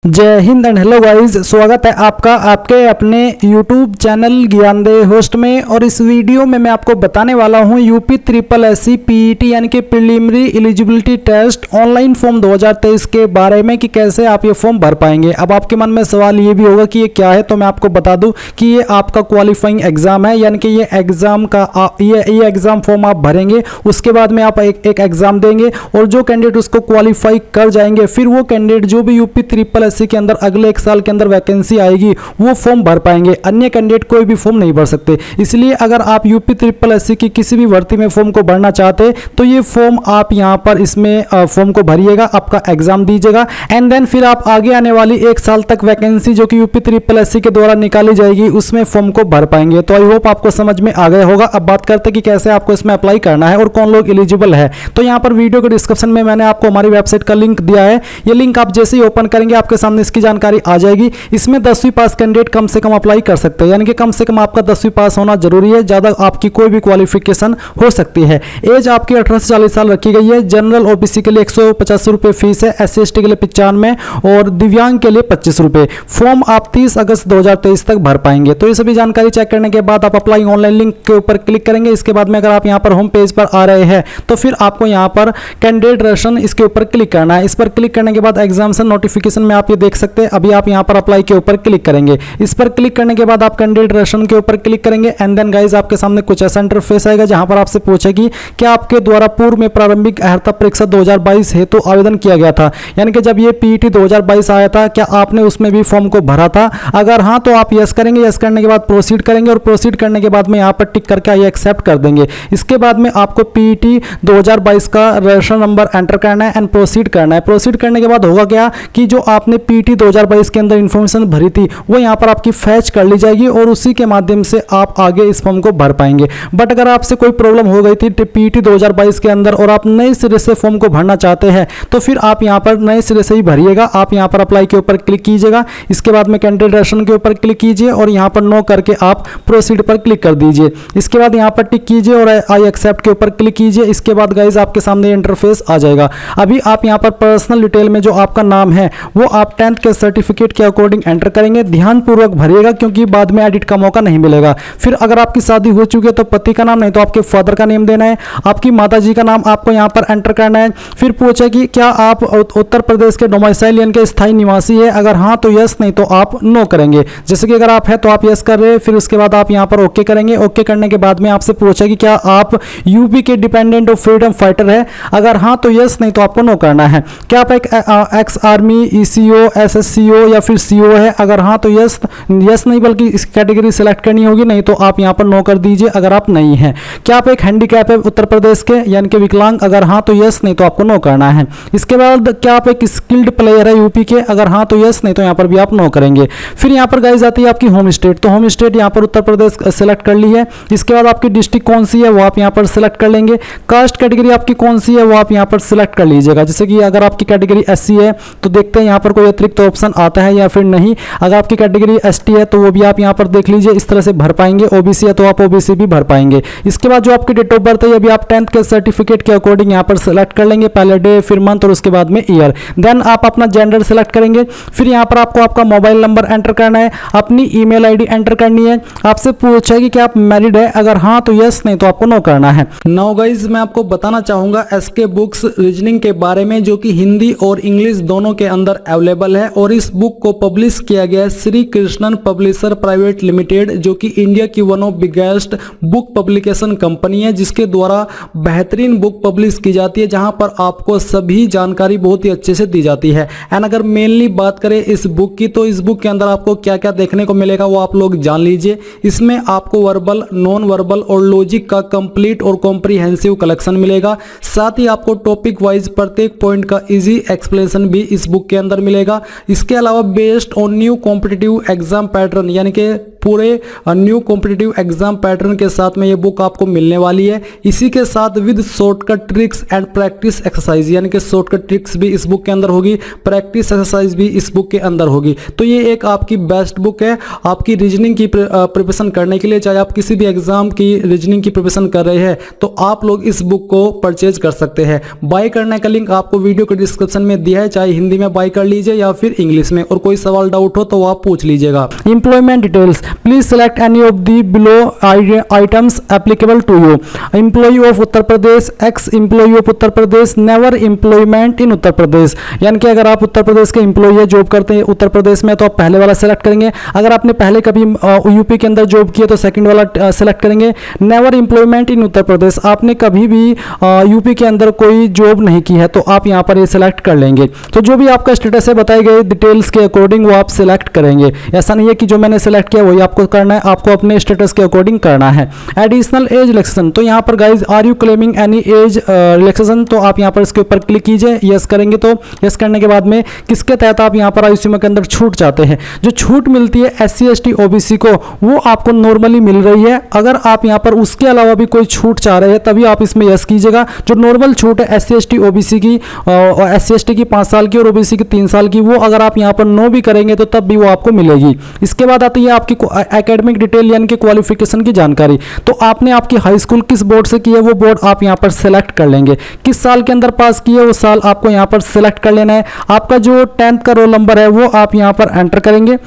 जय Hind and hello guys, स्वागत है आपका आपके अपने YouTube चैनल ज्ञानदेह होस्ट में। और इस वीडियो में मैं आपको बताने वाला हूं यूपी ट्रिपल एससी पीईटी यानी कि preliminary eligibility test online form 2023 के बारे में कि कैसे आप ये फॉर्म भर पाएंगे। अब आपके मन में सवाल ये भी होगा कि ये क्या है, तो मैं आपको बता दूं कि ये आपका क्वालिफाइंग एग्जाम है, यानी कि ये एग्जाम का ये एग्जाम फॉर्म आप भरेंगे, उसके बाद में आप एक एग्जाम देंगे और जो कैंडिडेट उसको क्वालिफाई कर जाएंगे फिर वो कैंडिडेट जो भी यूपी ट्रिपल के अंदर अगले एक साल के अंदर वैकेंसी आएगी वो फॉर्म भर पाएंगे। अन्य कैंडिडेट कोई भी फॉर्म नहीं भर सकते। इसलिए अगर आप यूपी ट्रिपल एससी की किसी भी भर्ती में फॉर्म को भरना चाहते तो ये फॉर्म आप यहां पर इसमें फॉर्म को भरिएगा, आपका एग्जाम दीजिएगा एंड देन फिर आप आगे आने वाली एक साल तक वैकेंसी जो कि यूपी ट्रिपल एससी के द्वारा निकाली जाएगी उसमें फॉर्म को भर पाएंगे। तो आई होप आपको समझ में आ गया होगा। अब बात करते हैं कि कैसे आपको इसमें अप्लाई करना है और कौन लोग एलिजिबल है। तो यहाँ पर वीडियो के डिस्क्रिप्शन में मैंने आपको हमारी वेबसाइट का लिंक दिया है। ये लिंक आप जैसे ही ओपन करेंगे आपके सामने इसकी जानकारी आ जाएगी। इसमें 10वीं पास कैंडिडेट कम से कम अप्लाई कर सकते हैं, यानी कि कम से कम आपका 10वीं पास होना जरूरी है। ज्यादा आपकी कोई भी क्वालिफिकेशन हो सकती है। एज आपकी 18 से 40 साल रखी गई है। जनरल ओबीसी के लिए 150 रुपये फीस है, SC ST के लिए 95 और दिव्यांग के लिए 25 रुपये। फॉर्म आप 30 अगस्त 2023 तक भर पाएंगे। तो ये सभी जानकारी चेक करने के बाद आप अप्लाई ऑनलाइन लिंक के ऊपर क्लिक करेंगे। इसके बाद में अगर आप यहाँ पर होम पेज पर आ रहे हैं तो फिर आपको यहाँ पर कैंडिडेट रजिस्ट्रेशन इसके ऊपर क्लिक करना है। इस पर क्लिक करने के बाद एग्जामिनेशन नोटिफिकेशन में आप ये देख सकते हैं। अभी आप यहाँ पर अप्लाई के ऊपर क्लिक करेंगे। इस पर क्लिक करने के बाद आप कैंडिडेट रजिस्ट्रेशन के ऊपर क्लिक करेंगे एंड देन गाइस आपके सामने कुछ ऐसा इंटरफेस आएगा जहां पर आपसे पूछेगी कि आपके द्वारा पूर्व में प्रारंभिक अर्हता परीक्षा 2022 हेतु तो आवेदन किया गया था, यानी कि जब ये पीईटी 2022 आया था क्या आपने उसमें भी फॉर्म को भरा था। अगर हाँ तो आप यस करेंगे। यस करने के बाद प्रोसीड करेंगे और प्रोसीड करने के बाद में यहाँ पर टिक करके ये एक्सेप्ट कर देंगे। इसके बाद में आपको पीईटी 2022 का रजिस्ट्रेशन नंबर एंटर करना है एंड प्रोसीड करना है। प्रोसीड करने के बाद होगा क्या कि जो आपने पीईटी 2022 के अंदर इंफॉर्मेशन भरी थी वो यहाँ पर आपकी फैच कर ली जाएगी और उसी के माध्यम से आप आगे इस फॉर्म को भर पाएंगे। बट अगर आपसे कोई प्रॉब्लम हो गई थी पीईटी 2022 के अंदर और आप नए सिरे से फॉर्म को भरना चाहते हैं तो फिर आप यहाँ पर नए सिरे से ही भरिएगा। आप यहाँ पर अप्लाई के ऊपर क्लिक कीजिएगा। इसके बाद में कैंडिडेट रजिस्ट्रेशन के ऊपर क्लिक कीजिए और यहाँ पर नो करके आप प्रोसीड पर क्लिक कर दीजिए। इसके बाद यहाँ पर टिक कीजिए और आई एक्सेप्ट के ऊपर क्लिक कीजिए। इसके बाद गाइज आपके सामने इंटरफेस आ जाएगा। अभी आप यहाँ पर पर्सनल डिटेल में जो आपका नाम है वो आप 10th के सर्टिफिकेट के अकॉर्डिंग एंटर करेंगे। ध्यानपूर्वक भरिएगा क्योंकि बाद में एडिट का मौका नहीं मिलेगा। फिर अगर आपकी शादी हो चुकी है तो पति का नाम, नहीं तो आपके फादर का नेम देना है। आपकी माताजी का नाम आपको यहाँ पर एंटर करना है। फिर पूछे कि क्या आप उत्तर प्रदेश के डोमिसाइल यानी कि स्थायी निवासी है। अगर हाँ तो यस, नहीं तो आप नो करेंगे। जैसे कि अगर आप है तो आप यस कर रहे हैं। फिर उसके बाद आप यहाँ पर ओके करेंगे। ओके करने के बाद में आपसे पूछे कि क्या आप यूपी के डिपेंडेंट ऑफ फ्रीडम फाइटर है। अगर हाँ तो यस, नहीं तो आपको नो करना है। क्या आप एक एक्स आर्मी, ECO, SSCO या फिर CO है। अगर हाँ तो यस नहीं बल्कि इस कैटेगरी सेलेक्ट करनी होगी, नहीं तो आप यहाँ पर नो कर दीजिए अगर आप नहीं हैं। क्या आप एक हैंडीकैप है उत्तर प्रदेश के यानी कि विकलांग। अगर हाँ तो यस, नहीं तो आपको नो करना है। इसके बाद क्या आप एक स्किल्ड प्लेयर है यूपी के। अगर हाँ तो यस, नहीं तो यहाँ पर भी आप नो करेंगे। फिर यहाँ पर गाइस आती है आपकी होम स्टेट। तो होम स्टेट यहाँ पर उत्तर प्रदेश सेलेक्ट कर ली है। इसके बाद आपकी डिस्ट्रिक्ट कौन सी है वो आप यहाँ पर सिलेक्ट कर लेंगे। कास्ट कैटेगरी आपकी कौन सी है वो आप यहाँ पर सिलेक्ट कर लीजिएगा। जैसे कि अगर आपकी कैटेगरी SC है तो देखते हैं यहाँ पर कोई अतिरिक्त ऑप्शन आता है या फिर नहीं। अगर आपकी कैटेगरी ST है तो वो भी आप यहाँ पर देख लीजिए, इस तरह से भर पाएंगे। OBC है तो आप OBC भी भर पाएंगे। इसके बाद जो आपकी डेट ऑफ बर्थ है ये भी आप 10th के सर्टिफिकेट के अकॉर्डिंग यहाँ पर सेलेक्ट कर लेंगे। पहले डे, फिर मंथ और उसके बाद में ईयर। देन आप अपना जेंडर सेलेक्ट करेंगे। फिर यहाँ पर आपको आपका मोबाइल नंबर एंटर करना है, अपनी ईमेल ID एंटर करनी है। आपसे पूछेगी कि आप मैरिड है। अगर हाँ तो यस, नहीं तो आपको नो करना है। नाउ गाइज मैं आपको बताना चाहूंगा SK बुक्स रीजनिंग के बारे में जो कि हिंदी और इंग्लिश दोनों के अंदर अवेलेबल है। और इस बुक को पब्लिश किया गया Shri Krishnan publisher private limited जो कि इंडिया की one of biggest book publication company है, जिसके द्वारा बेहतरीन बुक पब्लिश की जाती है जहां पर आपको सभी जानकारी बहुत ही अच्छे से दी जाती है। एंड अगर मेनली बात करें इस बुक की तो इस बुक के अंदर आपको क्या क्या देखने को मिलेगा वो आप लोग जान लीजिए। इसमें आपको वर्बल, नॉन वर्बल और लॉजिक का कंप्लीट और कॉम्प्रिहेंसिव कलेक्शन मिलेगा। साथ ही आपको टॉपिक वाइज प्रत्येक पॉइंट का इजी एक्सप्लेनेशन भी इस बुक के अंदर मिलेगा। इसके अलावा based on new competitive exam pattern यानी कि पूरे न्यू कॉम्पिटिटिव एग्जाम पैटर्न के साथ में ये बुक आपको मिलने वाली है। इसी के साथ with shortcut tricks and practice exercise यानी कि शॉर्टकट ट्रिक्स भी इस बुक के अंदर होगी, प्रैक्टिस एक्सरसाइज भी इस बुक के अंदर होगी। तो ये एक आपकी बेस्ट बुक है आपकी रीजनिंग की प्रिपरेशन करने के लिए। चाहे आप किसी भी एग्जाम की रीजनिंग की प्रिपरेशन कर रहे हैं तो आप लोग इस बुक को परचेज कर सकते हैं। बाय करने का लिंक आपको वीडियो के डिस्क्रिप्शन में दिया है, चाहे हिंदी में बाय कर लीजिए लीजिए या फिर इंग्लिश में, और कोई सवाल डाउट हो तो आप पूछ लीजिएगा। Employment details, please select any of the below items applicable to you. Employ of Uttar Pradesh, ex employ of Uttar Pradesh, never employment in Uttar Pradesh. यानी कि अगर आप उत्तर प्रदेश के एम्प्लॉय है, जॉब करते हैं उत्तर प्रदेश में, तो आप पहले वाला सेलेक्ट करेंगे। अगर आपने पहले कभी यूपी के अंदर जॉब किया तो सेकंड वाला सेलेक्ट करेंगे। नेवर एम्प्लॉयमेंट इन उत्तर प्रदेश, आपने कभी भी यूपी के अंदर कोई जॉब नहीं की है तो आप यहाँ पर ये सेलेक्ट कर लेंगे। तो जो भी आपका स्टेटस है बताए गए डिटेल्स के अकॉर्डिंग वो आप सिलेक्ट करेंगे। ऐसा नहीं है कि जो मैंने सेलेक्ट किया वही आपको करना है, आपको अपने स्टेटस के अकॉर्डिंग करना है। एडिशनल एज रिलैक्सेशन, तो यहाँ पर guys are you claiming any age relaxation, तो आप यहाँ पर इसके ऊपर क्लिक कीजिए। यस करेंगे तो यस करने के बाद में किसके तहत आप यहाँ पर आयु सीमा के अंदर छूट चाहते हैं। जो छूट मिलती है SC ST OBC को वो आपको नॉर्मली मिल रही है। अगर आप यहाँ पर उसके अलावा भी कोई छूट चाह रहे हैं तभी आप इसमें यस कीजिएगा। जो नॉर्मल छूट है SC ST OBC की और SC ST की 5 साल की और OBC की 3 साल की, वो अगर आप यहाँ पर नो भी करेंगे तो तब भी वो आपको मिलेगी। इसके बाद आती है आपकी एकेडमिक डिटेल यानी कि क्वालिफिकेशन की जानकारी। तो आपने आपकी हाई स्कूल किस बोर्ड से की है वो बोर्ड आप यहाँ पर सेलेक्ट कर लेंगे। किस साल के अंदर पास की है वो साल आपको यहाँ पर सेलेक्ट कर लेना है। आपका जो 10th का रोल नंबर है वो आप यहाँ पर एंटर करेंगे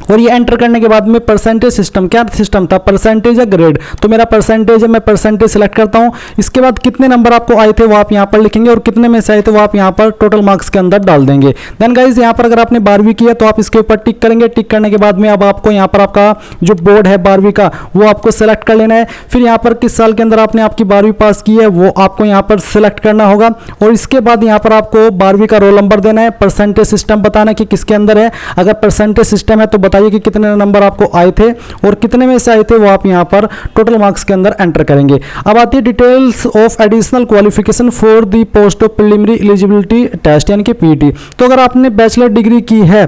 और ये एंटर करने के बाद में परसेंटेज सिस्टम, क्या सिस्टम था, परसेंटेज या ग्रेड, तो मेरा परसेंटेज है, मैं परसेंटेज सेलेक्ट करता हूँ। इसके बाद कितने नंबर आपको आए थे वो आप यहाँ पर लिखेंगे और कितने में से आए थे वो आप यहाँ पर टोटल मार्क्स के अंदर डाल देंगे। देन गाइज यहाँ पर अगर आपने 12वीं की है तो आप इसके ऊपर टिक करेंगे। टिक करने के बाद में अब आपको यहाँ पर आपका जो बोर्ड है 12वीं का वो आपको सेलेक्ट कर लेना है। फिर यहाँ पर किस साल के अंदर आपने आपकी 12वीं पास की है वो आपको यहाँ पर सेलेक्ट करना होगा और इसके बाद यहाँ पर आपको 12वीं का रोल नंबर देना है। परसेंटेज सिस्टम बताना कि किसके अंदर है। अगर परसेंटेज सिस्टम है तो बताइए कि कितने नंबर आपको आए थे और कितने में से आए थे वो आप यहाँ पर टोटल मार्क्स के अंदर एंटर करेंगे। अब आती है details of additional qualification for the post of preliminary eligibility test यानी कि PET। तो अगर आपने बैचलर डिग्री की है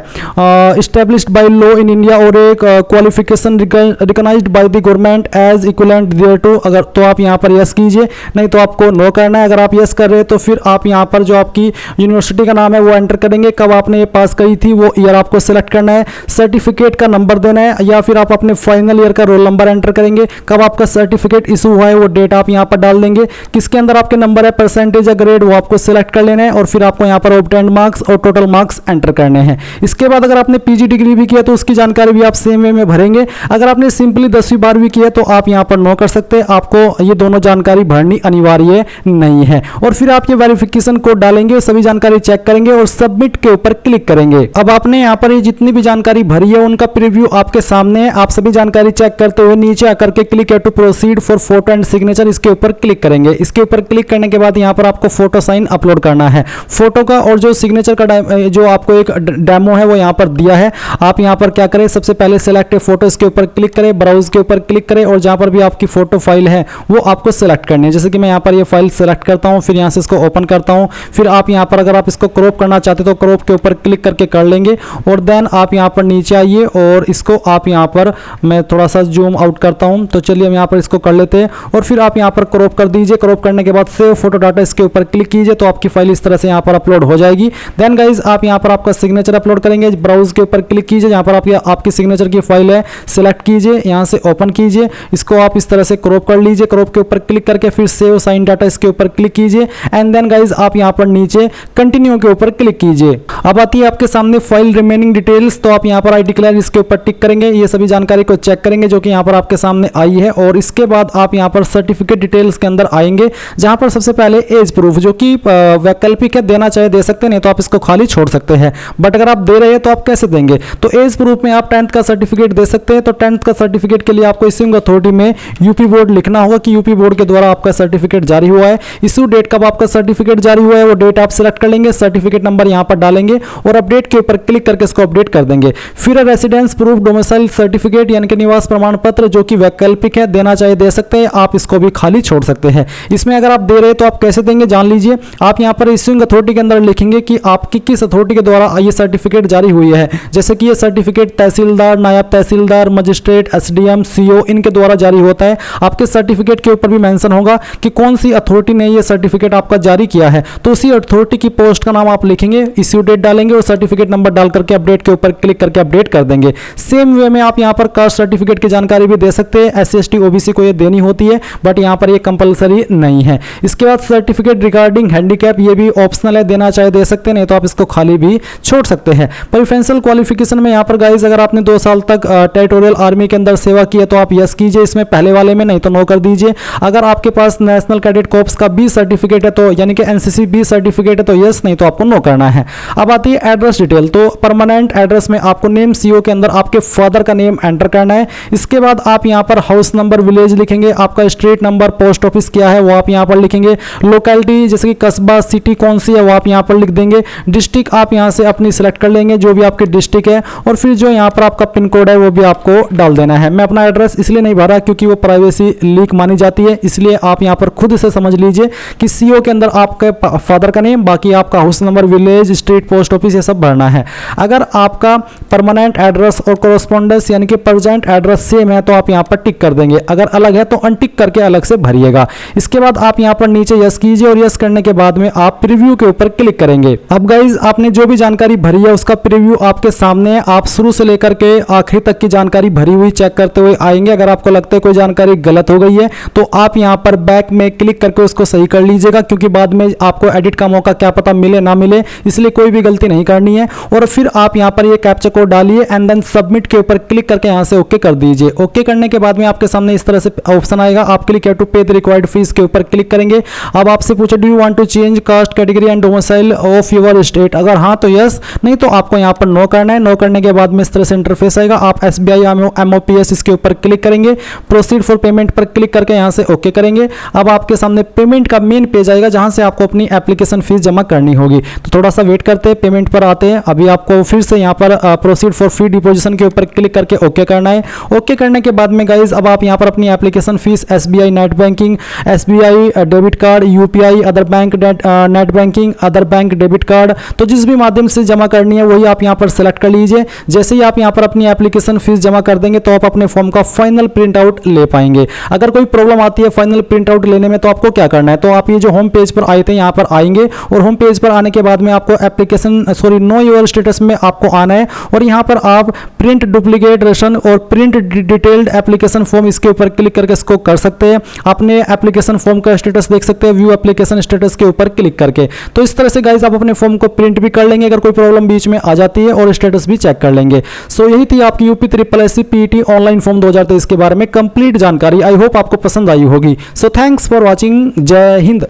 established by law in India और एक qualification recognised by the government as equivalent thereto, अगर तो आप यहाँ पर यस कीजिए, नहीं तो आपको नो करना है। अगर आप यस कर रहे हैं तो फिर आप यहाँ पर जो आपकी यूनिवर्सिटी का नाम है वो एंटर करेंगे, कब आपने ये पास करी थी वो ईयर आपको सेलेक्ट करना है, सर्टिफिकेट का नंबर देना है या फिर आप अपने फाइनल ईयर का रोल नंबर एंटर करेंगे, कब आपका सर्टिफिकेट इशू हुआ है वो डेट आप यहाँ पर डाल देंगे, किसके अंदर आपके नंबर है, परसेंटेज या ग्रेड वो आपको सिलेक्ट कर लेना है और फिर आपको यहाँ पर ऑब्टेन्ड मार्क्स और टोटल मार्क्स एंटर करने हैं। इसके बाद अगर आपने PG डिग्री भी किया तो उसकी जानकारी भी आप सेम वे में भरेंगे। अगर आपने सिंपली 10वीं 12वीं की है तो आप यहाँ पर नो कर सकते हैं, आपको ये दोनों जानकारी भरनी अनिवार्य नहीं है। और फिर आप ये वेरिफिकेशन कोड डालेंगे, सभी जानकारी चेक करेंगे और सबमिट के ऊपर क्लिक करेंगे। अब आपने यहाँ पर ये जितनी भी जानकारी भरी है उनका प्रीव्यू आपके सामने है। आप सभी जानकारी चेक करते हुए नीचे आकर के click to proceed for photo and signature इसके ऊपर क्लिक करेंगे। इसके ऊपर क्लिक करने के बाद यहाँ पर आपको फोटो साइन अपलोड करना है। फोटो का और जो सिग्नेचर का जो आपको एक डेमो है वो यहाँ पर दिया है। आप यहाँ पर क्या करें, सबसे पहले सिलेक्ट फोटो इसके ऊपर क्लिक करें, ब्राउज के ऊपर क्लिक करें और जहाँ पर भी आपकी फोटो फाइल है वो आपको सिलेक्ट करनी है। जैसे कि मैं यहाँ पर ये फाइल सिलेक्ट करता हूँ, फिर यहाँ से इसको ओपन करता हूँ। फिर आप यहाँ पर अगर आप इसको क्रॉप करना चाहते तो क्रॉप के ऊपर क्लिक करके कर लेंगे और देन आप यहाँ पर नीचे आइए और इसको आप यहाँ पर मैं थोड़ा सा जूम आउट करता हूं। तो चलिए हम यहाँ पर इसको कर लेते हैं और फिर आप यहाँ पर क्रॉप कर दीजिए। क्रॉप करने के बाद सेव फोटो डाटा इसके ऊपर क्लिक कीजिए तो आपकी फाइल इस तरह से यहाँ पर अपलोड हो जाएगी। देन गाइज आप यहाँ पर आपका सिग्नेचर अपलोड करेंगे, ब्राउज के ऊपर क्लिक कीजिए, यहाँ पर आपकी सिग्नेचर की फाइल है सिलेक्ट कीजिए, यहाँ से ओपन कीजिए, इसको आप इस तरह से क्रॉप कर लीजिए। क्रॉप के ऊपर क्लिक करके फिर सेव साइन डाटा इसके ऊपर क्लिक कीजिए एंड देन गाइज आप यहाँ पर नीचे कंटिन्यू के ऊपर क्लिक कीजिए। अब आती है आपके सामने फाइल रिमेनिंग डिटेल्स, तो आप यहाँ पर आई डिक्लेयर इसके ऊपर टिक करेंगे, ये सभी जानकारी को चेक करेंगे जो कि यहाँ पर आपके सामने आई है। और इसके बाद आप यहाँ पर सर्टिफिकेट डिटेल्स के अंदर आएंगे जहाँ पर सबसे पहले एज प्रूफ जो कि वैकल्पिक है, देना चाहे दे सकते हैं, नहीं तो आप इसको खाली छोड़ सकते हैं। बट अगर आप दे रहे हैं तो आप कैसे देंगे, तो एज प्रूफ में आप 10th का सर्टिफिकेट दे सकते हैं। तो 10th का सर्टिफिकेट के लिए आपको इश्यूइंग अथॉरिटी में यूपी बोर्ड लिखना होगा कि यूपी बोर्ड के द्वारा आपका सर्टिफिकेट जारी हुआ है। इशू डेट कब आपका सर्टिफिकेट जारी हुआ है वो डेट आप सिलेक्ट कर लेंगे, सर्टिफिकेट नंबर यहाँ पर डालेंगे और अपडेट के ऊपर क्लिक करके इसको अपडेट कर देंगे। फिर रेसिडेंस प्रूफ डोमिसाइल सर्टिफिकेट यानी कि निवास प्रमाण पत्र जो कि वैकल्पिक है, देना चाहिए दे सकते हैं, आप इसको भी खाली छोड़ सकते हैं। इसमें अगर आप दे रहे हैं तो आप कैसे देंगे जान लीजिए। आप यहाँ पर इश्यूइंग अथॉरिटी के अंदर लिखेंगे कि आपकी किस अथॉरिटी के द्वारा ये सर्टिफिकेट जारी हुई है। जैसे कि ये सर्टिफिकेट तहसीलदार, नायब तहसीलदार, मजिस्ट्रेट, SDM, CO इनके द्वारा जारी होता है। आपके सर्टिफिकेट के ऊपर भी मेंशन होगा कि कौन सी अथॉरिटी ने ये सर्टिफिकेट आपका जारी किया है। तो उसी अथॉरिटी की पोस्ट का नाम आप लिखेंगे, इश्यू डेट डालेंगे और सर्टिफिकेट नंबर डाल करके अपडेट के ऊपर क्लिक करके अपडेट कर कर देंगे। सेम वे में आप यहाँ पर कास्ट सर्टिफिकेट की जानकारी भी दे सकते हैं। SC ST OBC को ये देनी होती है, बट यहाँ पर ये कंपलसरी नहीं है। इसके बाद सर्टिफिकेट रिगार्डिंग हैंडीकैप, ये भी ऑप्शनल है, देना चाहे दे सकते हैं, नहीं तो आप इसको खाली भी छोड़ सकते हैं। प्रेफरेंशियल क्वालिफिकेशन में यहाँ पर गाइज अगर आपने 2 साल तक टेरिटोरियल आर्मी के अंदर सेवा की है तो आप यस कीजिए इसमें पहले वाले में, नहीं तो नो कर दीजिए। अगर आपके पास नेशनल कैडेट कॉर्प्स का बी सर्टिफिकेट है तो यानी कि NCC बी सर्टिफिकेट है तो यस, नहीं तो आपको नो करना है। अब आती है एड्रेस डिटेल। तो परमानेंट एड्रेस में आपको नेम CO के अंदर आपके फादर का नेम एंटर करना है। इसके बाद आप यहाँ पर हाउस नंबर, विलेज लिखेंगे, आपका स्ट्रीट नंबर, पोस्ट ऑफिस क्या है वो आप यहाँ पर लिखेंगे, लोकेलिटी जैसे कि कस्बा, सिटी कौन सी है वो आप यहाँ पर लिख देंगे, डिस्ट्रिक्ट आप यहाँ से अपनी सिलेक्ट कर लेंगे जो भी आपकी डिस्ट्रिक्ट है, और फिर जो यहाँ पर आपका पिन कोड है वो भी आपको डाल देना है। मैं अपना एड्रेस इसलिए नहीं भरा क्योंकि वो प्राइवेसी लीक मानी जाती है, इसलिए आप यहाँ पर खुद से समझ लीजिए कि CO के अंदर आपके फादर का नेम, बाकी आपका house number, village, street, post office ये सब भरना है। अगर आपका परमानेंट एड्रेस और कोरोस्पोंडेंस यानी कि प्रेजेंट एड्रेस सेम है तो आप यहाँ पर टिक कर देंगे, अगर अलग है तो अनटिक करके अलग से भरिएगा। इसके बाद आप यहाँ पर नीचे यस कीजिए और यस करने के बाद में आप प्रीव्यू के ऊपर क्लिक करेंगे। अब गाइज आपने जो भी जानकारी भरी है उसका प्रीव्यू आपके सामने है, आप शुरू से लेकर के आखिरी तक की जानकारी भरी हुई चेक करते हुए आएंगे। अगर आपको लगता है कोई जानकारी गलत हो गई है तो आप यहाँ पर बैक में क्लिक करके उसको सही कर लीजिएगा, क्योंकि बाद में आपको एडिट का मौका क्या पता मिले ना मिले, इसलिए कोई भी गलती नहीं करनी है। और फिर आप यहाँ पर ये कैप्चा कोड डालिए एंड देन सबमिट के ऊपर क्लिक करके यहाँ से ओके कर दीजिए। ओके करने के बाद में आपके सामने इस तरह से ऑप्शन आएगा, आप click to pay the required fees के ऊपर क्लिक करेंगे। अब आपसे पूछे do you want to change caste category and domicile of your state, अगर हाँ तो यस, नहीं तो आपको यहाँ पर नो करना है। नो करने के बाद में इस तरह से इंटरफेस आएगा, आप SBI MOPS इसके ऊपर क्लिक करेंगे, प्रोसीड फॉर पेमेंट पर क्लिक करके यहाँ से ओके करेंगे। अब आपके सामने पेमेंट का मेन पेज आएगा जहाँ से आपको अपनी एप्लीकेशन फीस जमा करनी होगी, तो थोड़ा सा वेट करते हैं, पेमेंट पर आते हैं। अभी आपको फिर से यहाँ पर प्रोसीड फॉर फी डिपोजिशन के ऊपर क्लिक करके ओके करना है। ओके करने के बाद में गाइज अब आप यहाँ पर अपनी application fees SBI net banking, SBI debit card, UPI, other bank net banking, other bank debit card, तो जिस भी माध्यम से जमा करनी है वही आप यहाँ पर सेलेक्ट कर लीजिए। जैसे ही आप यहाँ पर अपनी एप्लीकेशन फीस जमा कर देंगे तो आप अपने फॉर्म का फाइनल प्रिंट आउट ले पाएंगे। अगर कोई प्रॉब्लम आती है फाइनल प्रिंट आउट लेने में तो आपको क्या करना है, तो आप ये जो होम पेज पर आए थे यहाँ पर आएंगे और होम पेज पर आने के बाद में आपको एप्लीकेशन नो योर स्टेटस में आपको आना है और यहाँ पर आप प्रिंट डुप्लीकेट रेशन और प्रिंट डिटेल्ड एप्लीकेशन फॉर्म इसके ऊपर क्लिक करके इसको कर सकते हैं। अपने एप्लीकेशन फॉर्म का स्टेटस देख सकते हैं व्यू एप्लीकेशन स्टेटस के ऊपर क्लिक करके। तो इस तरह से गाइज आप अपने फॉर्म को प्रिंट भी कर लेंगे अगर कोई प्रॉब्लम बीच में आ जाती है और स्टेटस भी चेक कर लेंगे। सो यही थी आपकी UP SSC PET online form 2023 के बारे में कंप्लीट जानकारी। आई होप आपको पसंद आई होगी। So thanks for watching. जय हिंद।